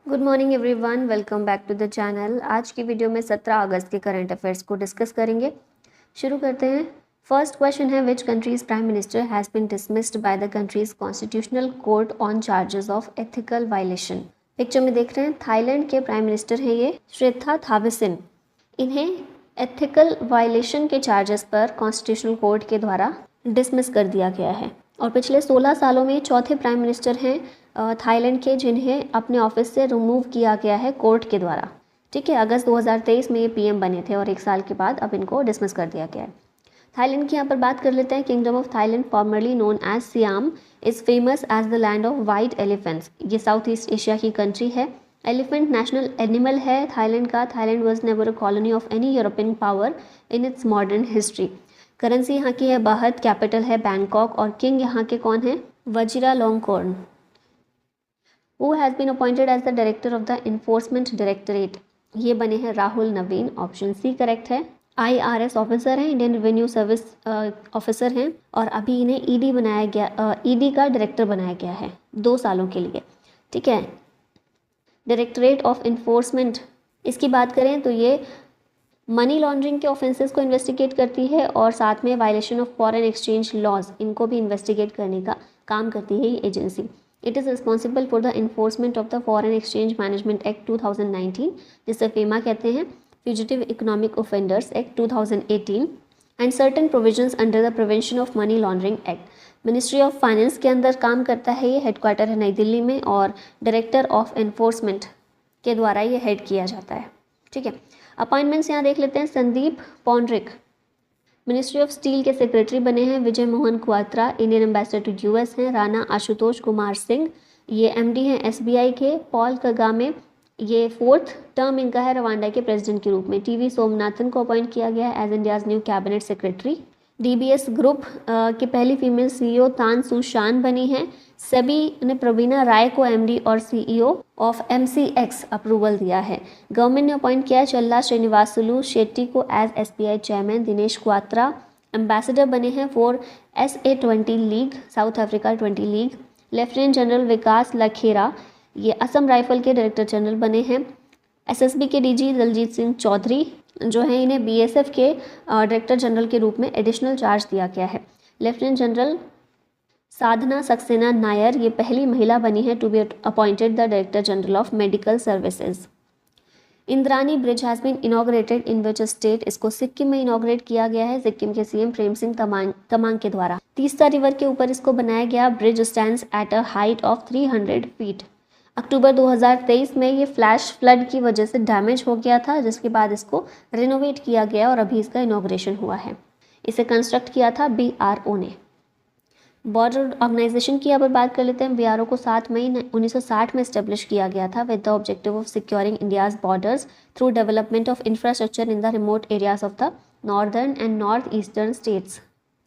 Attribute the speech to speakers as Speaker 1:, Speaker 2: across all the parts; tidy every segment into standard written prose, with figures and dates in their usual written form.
Speaker 1: Good morning everyone, welcome back to the channel. आज की video में 17 अगस्त के करंट अफेयर्स को डिस्कस करेंगे। शुरू करते हैं। फर्स्ट क्वेश्चन है, which country's prime minister has been dismissed by the country's constitutional court on charges of ethical violation. Picture में देख रहे हैं, थाईलैंड के प्राइम मिनिस्टर हैं ये श्रीथा थाविसिन। इन्हें एथिकल वायलेशन के चार्जेस पर कॉन्स्टिट्यूशनल कोर्ट के द्वारा डिसमिस कर दिया गया है और पिछले 16 सालों में चौथे प्राइम मिनिस्टर हैं थाईलैंड के जिन्हें अपने ऑफिस से रिमूव किया गया है कोर्ट के द्वारा। ठीक है, अगस्त 2023 में ये पीएम बने थे और एक साल के बाद अब इनको डिसमिस कर दिया गया है। थाईलैंड की यहाँ पर बात कर लेते हैं। Kingdom of Thailand, formerly known as Siam, is famous as the land of white elephants. ये साउथ ईस्ट एशिया की कंट्री है। एलिफेंट नेशनल एनिमल है थाईलैंड का। Thailand was never a colony of any European power in its modern history. Currency यहाँ की है baht, capital है Bangkok और किंग यहाँ के कौन है? वजिरालोंगकोर्न। Who has been appointed as the director of the enforcement directorate? ये बने हैं राहुल नवीन। ऑप्शन सी करेक्ट है। IRS ऑफिसर हैं, इंडियन रेवेन्यू सर्विस ऑफिसर हैं और अभी इन्हें ईडी बनाया गया, ईडी का डायरेक्टर बनाया गया है 2 सालों के लिए। ठीक है, डायरेक्टरेट ऑफ इन्फोर्समेंट, इसकी बात करें तो ये मनी लॉन्ड्रिंग के ऑफेंसेस को इन्वेस्टिगेट करती है और साथ में violation of foreign exchange laws, इनको भी इन्वेस्टिगेट करने का काम करती है ये agency. It is responsible for the enforcement of the foreign exchange management act 2019, जिसे फेमा कहते हैं, fugitive economic offenders act 2018 and certain provisions under the prevention of money laundering act. Ministry of finance के अंदर काम करता है ये, headquarter है नई दिल्ली में और डायरेक्टर ऑफ एनफोर्समेंट के द्वारा ये हेड किया जाता है। ठीक है, अपॉइंटमेंट्स यहाँ देख लेते हैं। Sandeep Poundrik ministry of steel के सेक्रेटरी बने हैं। Vijay Mohan Kwatra Indian ambassador to US हैं। राणा आशुतोष कुमार सिंह ये एमडी हैं एसबीआई के। पॉल कगामे ये 4th टर्म इनका है रवांडा के प्रेसिडेंट के रूप में। टीवी सोमनाथन को अपॉइंट किया गया है as India's new cabinet secretary. DBS group की पहली फीमेल सीईओ तान सुशान बनी हैं। सेबी ने प्रवीणा राय को एमडी और सीईओ ऑफ एमसीएक्स अप्रूवल दिया है। गवर्नमेंट ने अपॉइंट किया चल्ला श्रीनिवासुलु शेट्टी को as SBI chairman. Dinesh Kwatra ambassador बने हैं for SA20 league, South Africa 20 league. Lieutenant general Vikas Lakhera ये असम राइफल के डायरेक्टर जनरल बने हैं। एसएसबी के डीजी दलजीत सिंह चौधरी जो हैं, इन्हें बीएसएफ के डायरेक्टर जनरल के रूप में एडिशनल चार्ज दिया गया है। लेफ्टिनेंट जनरल साधना सक्सेना नायर ये पहली महिला बनी है to be appointed the director general of medical services. Indrani bridge has been inaugurated in which state? इसको सिक्किम में इनॉग्रेट किया गया है सिक्किम के सीएम प्रेम सिंह तमांग के द्वारा। तीस्ता रिवर के ऊपर इसको बनाया गया। Bridge stands at a height of 300 feet. October 2023 में ये फ्लैश फ्लड की वजह से डैमेज हो गया था, जिसके बाद इसको रिनोवेट किया गया और अभी इसका इनॉग्रेशन हुआ है। इसे कंस्ट्रक्ट किया था BRO ने। बॉर्डर ऑर्गेनाइजेशन की अब बात कर लेते हैं। BRO को 7 मई 1960 में इस्टेब्लिश किया गया था with the objective of securing India's borders through development of infrastructure in the remote areas of the northern and north eastern states.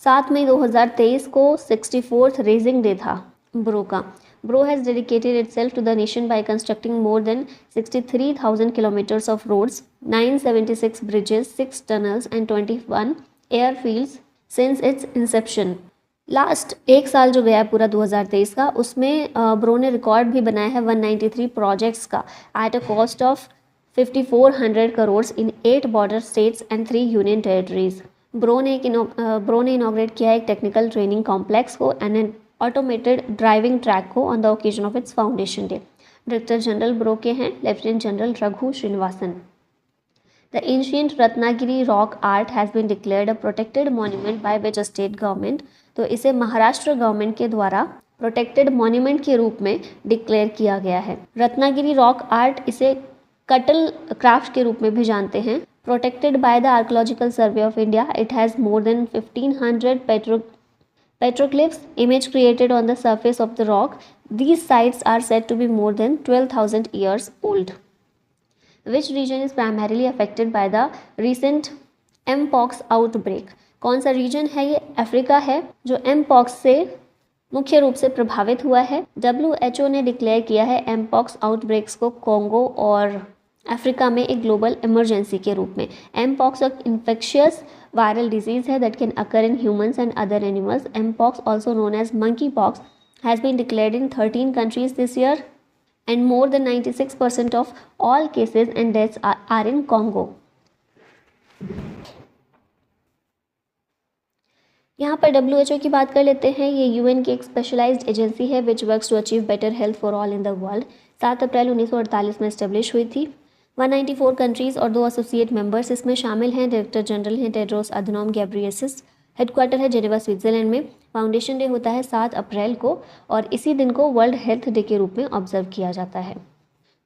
Speaker 1: 7 मई 2023 को 64th रेजिंग डे था ब्रो का। Bro has dedicated itself to the nation by constructing more than 63,000 kilometers of roads, 976 bridges, 6 tunnels and 21 airfields since its inception. Last एक साल जो गया है पूरा 2023 का, उसमें ब्रो ने रिकॉर्ड भी बनाया है 193 प्रोजेक्ट्स का at a cost of 5400 crore in 8 border states and 3 union territories. BRO ने इनॉग्रेट किया है एक टेक्निकल ट्रेनिंग कॉम्प्लेक्स को and an automated driving track को on the occasion of its foundation day. Director general BRO के हैं lieutenant general Raghu Srinivasan. The ancient Ratnagiri rock art has been declared a protected monument by which state government? तो इसे Maharashtra government के द्वारा protected monument के रूप में डिक्लेयर किया गया है। रत्नागिरी रॉक आर्ट, इसे कटल क्राफ्ट के रूप में भी जानते हैं। Protected by the archaeological survey of India, it has more than 1500 petroglyphs image created on the surface of the rock. These sites are said to be more than 12,000 years old. Which region is primarily affected by the recent mpox outbreak? कौन सा reason है ये? Africa है जो mpox से मुख्य रूप से प्रभावित हुआ है। WHO ने डिक्लेयर किया है mpox आउटब्रेक्स को कोंगो और अफ्रीका में एक ग्लोबल इमरजेंसी के रूप में। mpox एक इन्फेक्शियस वायरल डिजीज है that can occur in humans and other animals. mpox also known as monkeypox has been declared in 13 countries this year and more than 96% of all cases and deaths are in Congo. यहाँ पर WHO की बात कर लेते हैं। ये UN की एक स्पेशलाइज्ड एजेंसी है which works to achieve better health for all in the world. 7 April 1948 में इस्टेब्लिश हुई थी। 194 कंट्रीज़ और 2 एसोसिएट मेंबर्स इसमें शामिल हैं। डायरेक्टर जनरल हैं टेड्रोस अधनॉम गैब्रियेसस। हेडक्वार्टर है जेनेवा स्विट्ज़रलैंड में। फाउंडेशन डे होता है 7 अप्रैल को और इसी दिन को वर्ल्ड हेल्थ डे के रूप में ऑब्जर्व किया जाता है।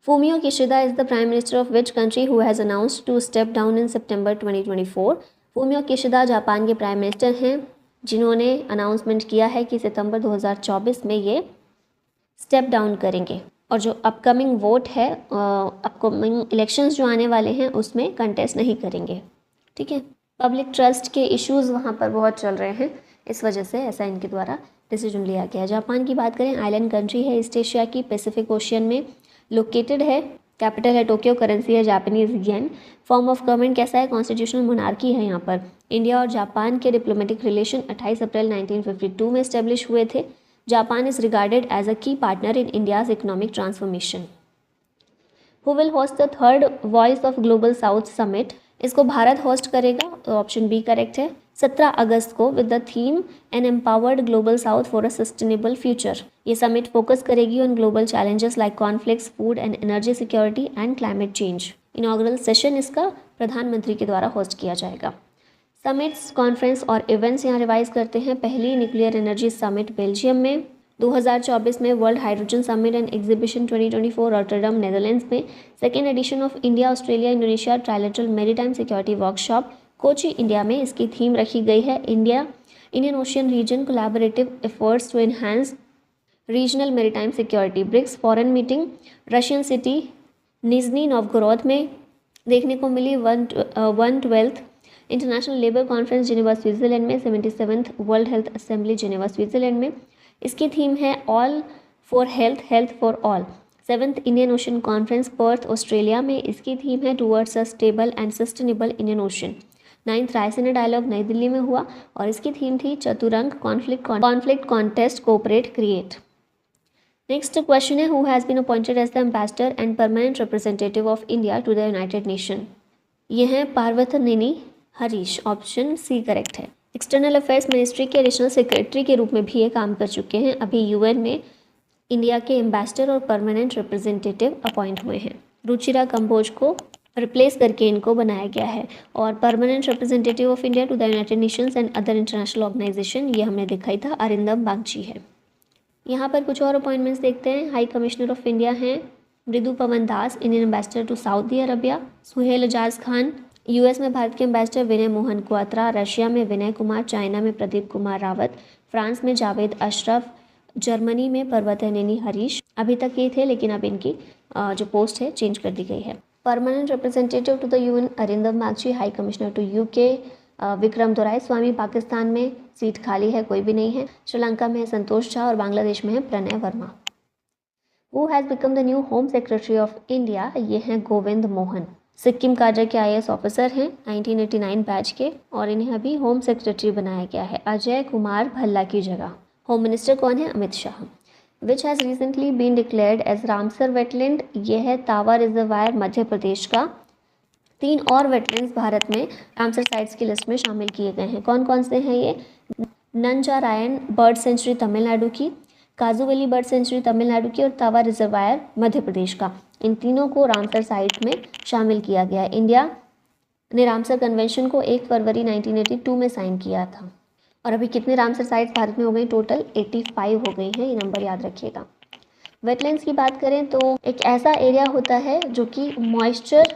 Speaker 1: Fumio Kishida is the prime minister of which country who has announced to step down in सितंबर 2024। फूमियो किशिदा जापान के प्राइम मिनिस्टर हैं जिन्होंने अनाउंसमेंट किया है कि सितंबर 2024 में ये स्टेप डाउन करेंगे और जो अपकमिंग वोट है, अपकमिंग इलेक्शंस जो आने वाले हैं उसमें कंटेस्ट नहीं करेंगे। ठीक है, पब्लिक ट्रस्ट के इश्यूज़ वहाँ पर बहुत चल रहे हैं, इस वजह से ऐसा इनके द्वारा डिसीजन लिया गया। जापान की बात करें, आइलैंड कंट्री है ईस्ट एशिया की, पैसिफिक ओशियन में लोकेटेड है। कैपिटल है टोक्यो, करेंसी है Japanese yen. Form of government कैसा है? कॉन्स्टिट्यूशनल मोनार्की है यहाँ पर। इंडिया और जापान के डिप्लोमेटिक रिलेशन 28 अप्रैल 1952 में इस्टेब्लिश हुए थे। Japan is regarded as a key partner in India's economic transformation. Who will host the third voice of global south summit? इसको भारत होस्ट करेगा, तो ऑप्शन बी करेक्ट है। 17 अगस्त को with the theme an empowered global south for a sustainable future. ये summit focus करेगी on global challenges like conflicts, food and energy security and climate change. Inaugural session इसका प्रधानमंत्री के द्वारा होस्ट किया जाएगा। समिट्स, कॉन्फ्रेंस और इवेंट्स यहाँ रिवाइज करते हैं। पहली न्यूक्लियर एनर्जी समिट बेल्जियम में। 2024 में world hydrogen summit and exhibition 2024 Rotterdam Netherlands में। Second edition of India Australia Indonesia trilateral maritime security workshop Kochi India में। इसकी थीम रखी गई है Indian ocean region collaborative efforts to enhance regional maritime security. BRICS foreign meeting Russian city Nizhny Novgorod में देखने को मिली। 112th international labour conference Geneva Switzerland में। 77th world health assembly Geneva Switzerland में। इसकी थीम है all for health, health for all. 7th Indian ocean conference Perth Australia में। इसकी थीम है towards a stable and sustainable Indian ocean. 9th Raisina dialogue New Delhi में हुआ और इसकी थीम थी Chaturanga conflict contest cooperate create. Next question है, who has been appointed as the ambassador and permanent representative of India to the United nation? ये हैं Parvathaneni Harish, option C correct है। External affairs ministry के एडिशनल सेक्रेटरी के रूप में भी ये काम कर चुके हैं। अभी यूएन में इंडिया के एम्बेसडर और परमानेंट रिप्रेजेंटेटिव अपॉइंट हुए हैं। रुचिरा कंबोज को रिप्लेस करके इनको बनाया गया है। और permanent representative of India to the United Nations and other international organisation, ये हमने दिखाई था, अरिंदम बागची है। यहाँ पर कुछ और अपॉइंटमेंट्स देखते हैं। हाई कमिश्नर ऑफ इंडिया हैं Mridu Pawan Das, Indian ambassador to Saudi Arabia. Suhel Ajaz Khan, US में भारत के एम्बेसडर विनय मोहन क्वात्रा। रशिया में विनय कुमार। चाइना में प्रदीप कुमार रावत। फ्रांस में जावेद अशरफ। जर्मनी में पर्वतनेनी हरीश। अभी तक ये थे लेकिन अब इनकी जो पोस्ट है चेंज कर दी गई है। Permanent representative to the UN Arindam Bagchi. High commissioner to UK Vikram Doraiswami. Pakistan में सीट खाली है, कोई भी नहीं है। श्रीलंका में है संतोष झा और बांग्लादेश में है Pranay Verma. Who has become the new home secretary of India? ये हैं गोविंद मोहन। सिक्किम काडर के आईएएस ऑफिसर हैं 1989 बैच के और इन्हें अभी होम सेक्रेटरी बनाया गया है अजय कुमार भल्ला की जगह। होम मिनिस्टर कौन है? Amit Shah. Which has recently been declared as Ramsar wetland? ये है तावा रिजर्वायर मध्य प्रदेश का। 3 और वेटलैंड्स भारत में रामसर साइट्स की लिस्ट में शामिल किए गए हैं। कौन कौन से हैं ये? नंजारायण बर्ड सेंचुरी तमिलनाडु की, काजूवली बर्ड सेंचुरी तमिलनाडु की और तावा रिजर्वायर मध्य प्रदेश का। इन तीनों को रामसर साइट में शामिल किया गया है। इंडिया ने रामसर कन्वेंशन को 1 फरवरी 1982 में साइन किया था। और अभी कितने रामसर साइट्स भारत में हो गई? टोटल 85 हो गई हैं, ये नंबर याद रखिएगा। वेटलैंड्स की बात करें तो एक ऐसा एरिया होता है जो कि मॉइस्चर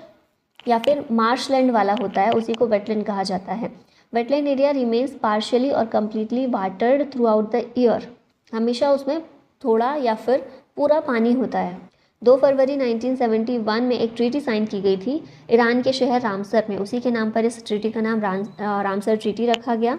Speaker 1: या फिर मार्शलैंड वाला होता है, उसी को वेटलैंड कहा जाता है। वेटलैंड एरिया रिमेन्स पार्शियली और completely watered through out the year. हमेशा उसमें थोड़ा या फिर पूरा पानी होता है। 2 फरवरी 1971 में एक ट्रीटी साइन की गई थी ईरान के शहर रामसर में। उसी के नाम पर इस ट्रीटी का नाम रामसर ट्रीटी रखा गया।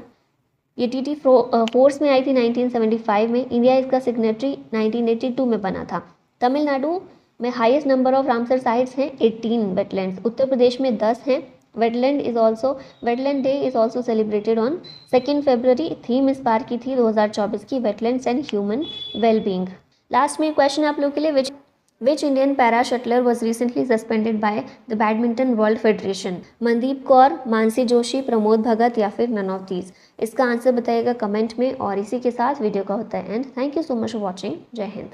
Speaker 1: ये ट्रीटी फोर्स में आई थी 1975 में। इंडिया इसका सिग्नेटरी 1982 में बना था। तमिलनाडु में highest number of Ramsar sites हैं 18 वेटलैंड्स। उत्तर प्रदेश में 10 हैं। Wetland day is also celebrated on 2 February. Theme इस बार की थी 2024 की wetlands and human wellbeing. Last में क्वेश्चन आप लोग के लिए, विच Which Indian para shuttler was recently suspended by the Badminton World Federation? Mandeep Kaur, Mansi Joshi, Pramod Bhagat या फिर नन ऑफ दीज? इसका आंसर बताइएगा कमेंट में। और इसी के साथ वीडियो का होता है and. Thank you so much for watching. जय हिंद।